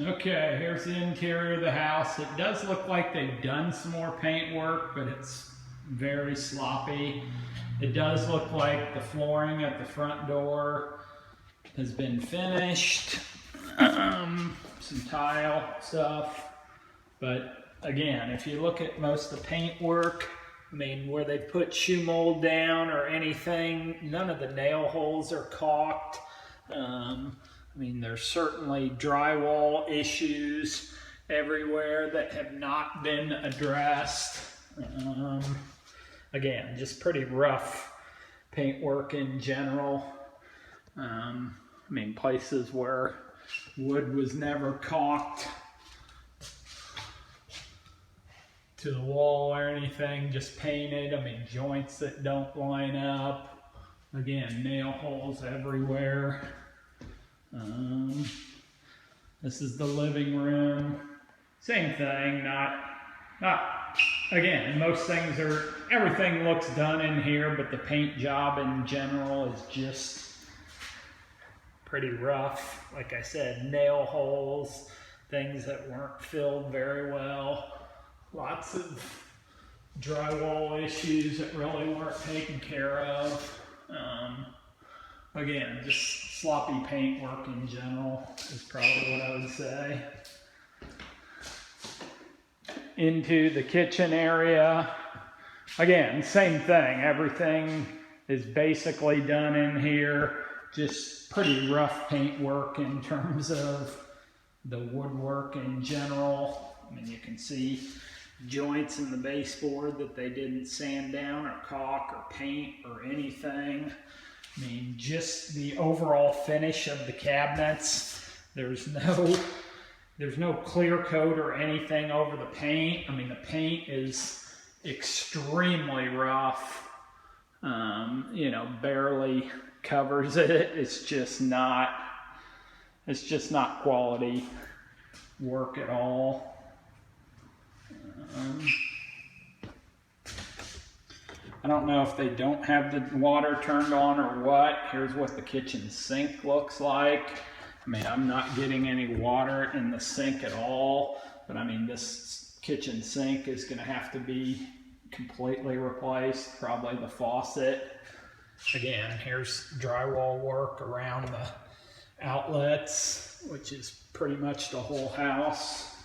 Okay, here's the interior of the house. It does look like they've done some more paint work, but it's very sloppy. It does look like the flooring at the front door has been finished. Some tile stuff. But again, if you look at most of the paint work, I mean, where they put shoe mold down or anything, none of the nail holes are caulked. I mean, there's certainly drywall issues everywhere that have not been addressed. Again, just pretty rough paint work in general. I mean, places where wood was never caulked to the wall or anything, just painted. I mean, joints that don't line up. Again, nail holes everywhere. This is the living room. Same thing, again, most things are, everything looks done in here, but the paint job in general is just pretty rough. Like I said, nail holes, things that weren't filled very well. Lots of drywall issues that really weren't taken care of. Again, just sloppy paint work in general is probably what I would say. Into the kitchen area. Again, same thing. Everything is basically done in here. Just pretty rough paint work in terms of the woodwork in general. I mean, you can see joints in the baseboard that they didn't sand down or caulk or paint or anything. I mean, just the overall finish of the cabinets. There's no clear coat or anything over the paint. I mean, the paint is extremely rough. You know, barely covers it. It's just not quality work at all. I don't know if they don't have the water turned on or what. Here's what the kitchen sink looks like. I mean, I'm not getting any water in the sink at all, but I mean, this kitchen sink is going to have to be completely replaced, probably the faucet. Again, here's drywall work around the outlets, which is pretty much the whole house.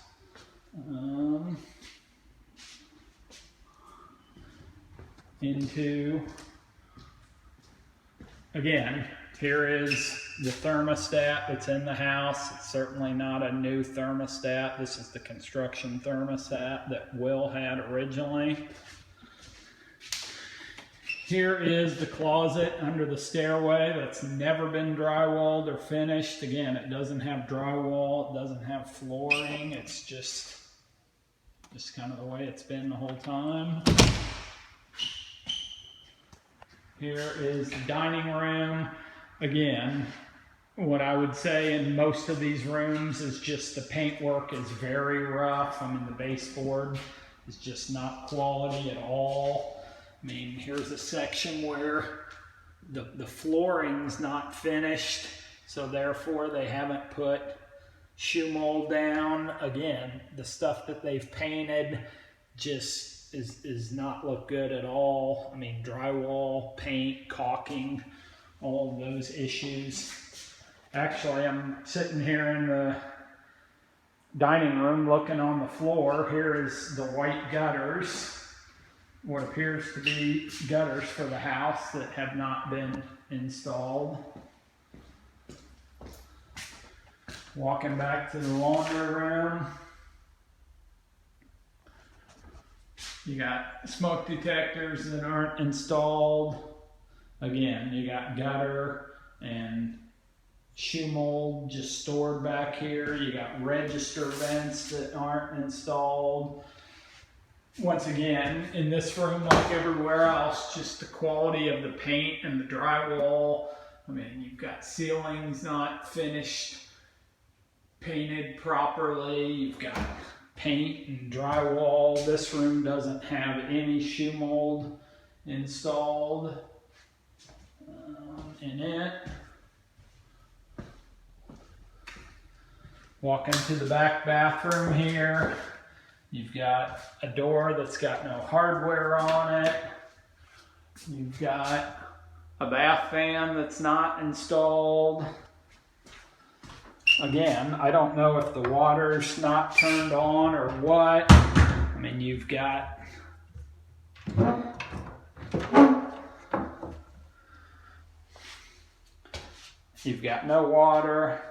Again, here is the thermostat that's in the house. It's certainly not a new thermostat. This is the construction thermostat that Will had originally. Here is the closet under the stairway that's never been drywalled or finished. Again, it doesn't have drywall, it doesn't have flooring. It's just kind of the way it's been the whole time. Here is the dining room. Again, what I would say in most of these rooms is just the paintwork is very rough. I mean, the baseboard is just not quality at all. I mean, here's a section where the flooring's not finished, so therefore they haven't put shoe mold down. Again, the stuff that they've painted just is not look good at all. I mean, drywall, paint, caulking, all of those issues. Actually, I'm sitting here in the dining room looking on the floor. Here is the white gutters, what appears to be gutters for the house that have not been installed. Walking back to the laundry room. You got smoke detectors that aren't installed. Again, you got gutter and shoe mold just stored back here. You got register vents that aren't installed. Once again, in this room, like everywhere else, just the quality of the paint and the drywall. I mean, you've got ceilings not finished, painted properly. You've got paint and drywall. This room doesn't have any shoe mold installed in it. Walk into the back bathroom here. You've got a door that's got no hardware on it. You've got a bath fan that's not installed. Again, I don't know if the water's not turned on or what. I mean, you've got no water.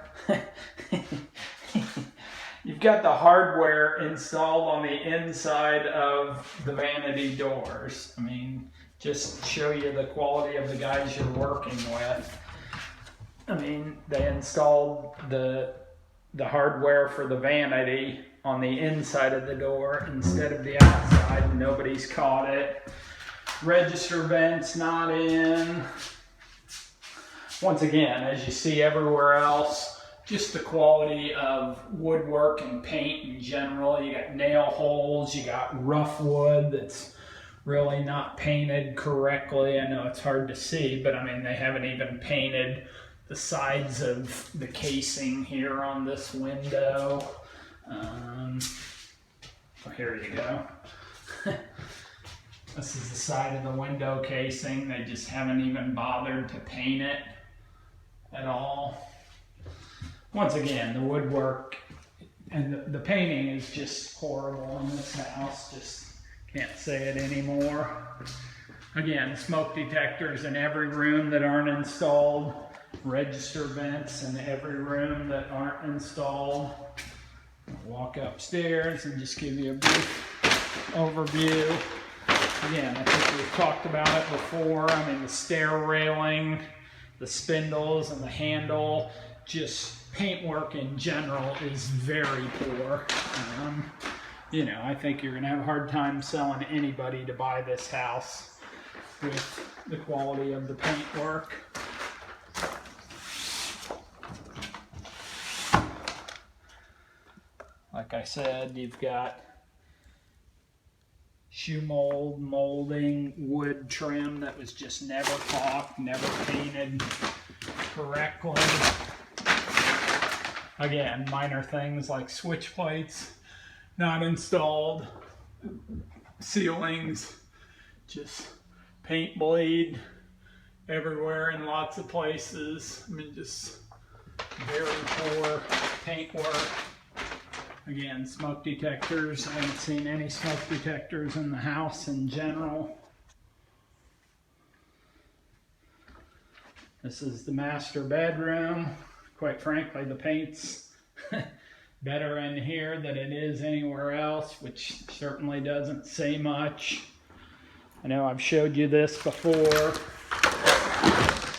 You've got the hardware installed on the inside of the vanity doors. I mean, just show you the quality of the guys you're working with. I mean, they installed the hardware for the vanity on the inside of the door instead of the outside. Nobody's caught it. Register vents not in. Once again, as you see everywhere else, just the quality of woodwork and paint in general. You got nail holes, you got rough wood that's really not painted correctly. I know it's hard to see, but I mean, they haven't even painted the sides of the casing here on this window. So here you go. This is the side of the window casing. They just haven't even bothered to paint it at all. Once again, the woodwork and the painting is just horrible in this house. Just can't say it anymore. Again, smoke detectors in every room that aren't installed. Register vents in every room that aren't installed. Walk upstairs and just give you a brief overview. Again, I think we've talked about it before. I mean, the stair railing, the spindles and the handle, just paintwork in general is very poor. You know, I think you're gonna have a hard time selling anybody to buy this house with the quality of the paintwork. Like I said, you've got shoe mold, molding, wood trim that was just never caulked, never painted correctly. Again, minor things like switch plates not installed, ceilings, just paint bleed everywhere in lots of places. I mean, just very poor paint work. Again, smoke detectors. I haven't seen any smoke detectors in the house in general. This is the master bedroom. Quite frankly, the paint's better in here than it is anywhere else, which certainly doesn't say much. I know I've showed you this before.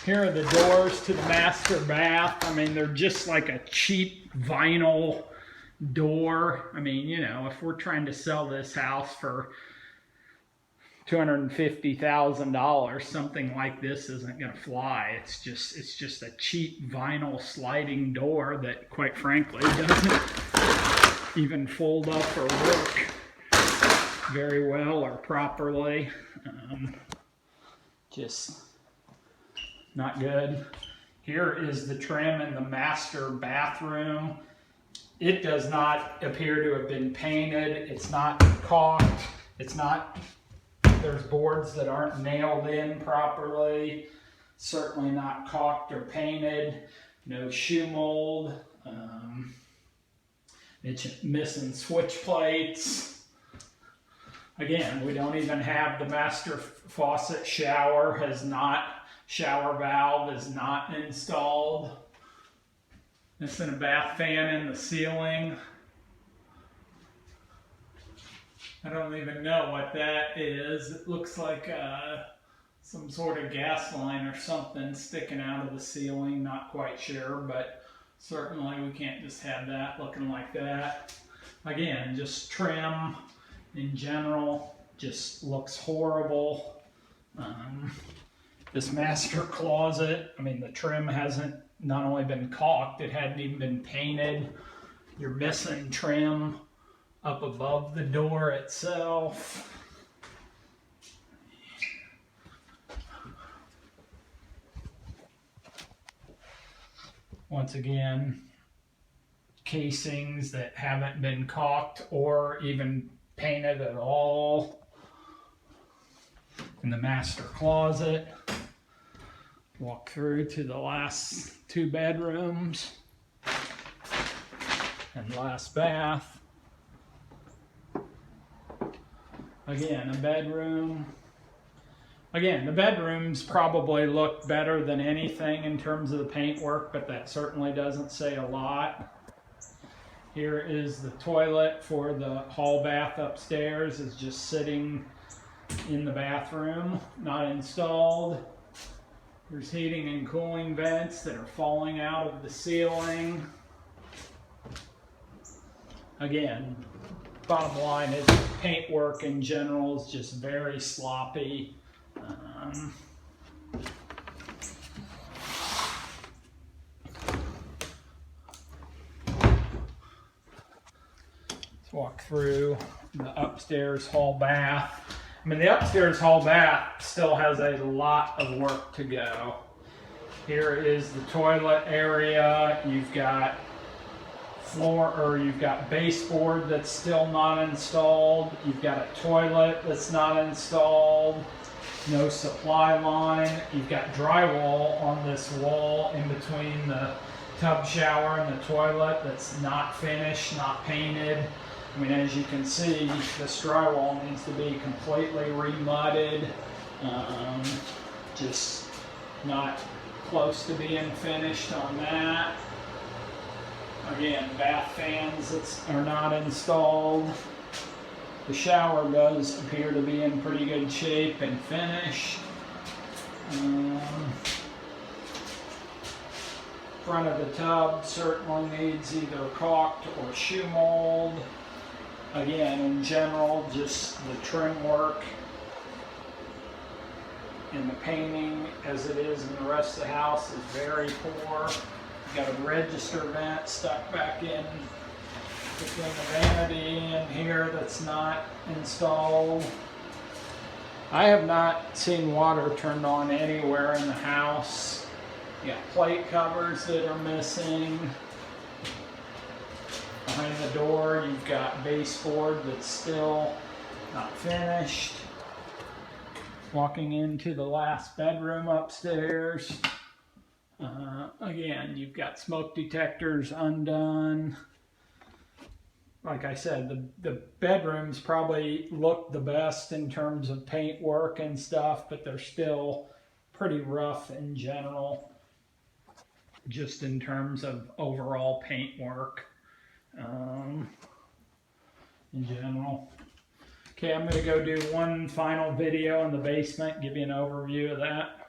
Here are the doors to the master bath. I mean, they're just like a cheap vinyl door. I mean, you know, if we're trying to sell this house for $250,000, something like this isn't going to fly. It's just a cheap vinyl sliding door that, quite frankly, doesn't even fold up or work very well or properly. Just not good. Here is the trim in the master bathroom. It does not appear to have been painted. It's not caulked. It's not. There's boards that aren't nailed in properly. Certainly not caulked or painted. No shoe mold. It's missing switch plates. Again, we don't even have the master faucet shower shower valve is not installed. Missing a bath fan in the ceiling. I don't even know what that is. It looks like some sort of gas line or something sticking out of the ceiling. Not quite sure, but certainly we can't just have that looking like that. Again, just trim in general just looks horrible. This master closet, I mean, the trim hasn't not only been caulked, it hadn't even been painted. You're missing trim up above the door itself. Once again, casings that haven't been caulked or even painted at all. In the master closet. Walk through to the last 2 bedrooms and last bath. Again, a bedroom. Again, the bedrooms probably look better than anything in terms of the paintwork, but that certainly doesn't say a lot. Here is the toilet for the hall bath upstairs. It's just sitting in the bathroom, not installed. There's heating and cooling vents that are falling out of the ceiling. Again, bottom line is paintwork in general is just very sloppy. Let's walk through the upstairs hall bath. I mean, the upstairs hall bath still has a lot of work to go. Here is the toilet area. You've got you've got baseboard that's still not installed. You've got a toilet that's not installed. No supply line. You've got drywall on this wall in between the tub shower and the toilet that's not finished, not painted. I mean, as you can see, this drywall needs to be completely remudded. Just not close to being finished on that. Again, bath fans that are not installed. The shower does appear to be in pretty good shape and finished. Front of the tub certainly needs either caulked or shoe mold. Again, in general, just the trim work and the painting as it is in the rest of the house is very poor. You've got a register vent stuck back in between the vanity and here that's not installed. I have not seen water turned on anywhere in the house. You got plate covers that are missing. Behind the door, you've got baseboard that's still not finished. Walking into the last bedroom upstairs. Again, you've got smoke detectors undone. Like I said, the bedrooms probably look the best in terms of paint work and stuff, but they're still pretty rough in general, just in terms of overall paint work. In general. Okay, I'm going to go do one final video in the basement, give you an overview of that.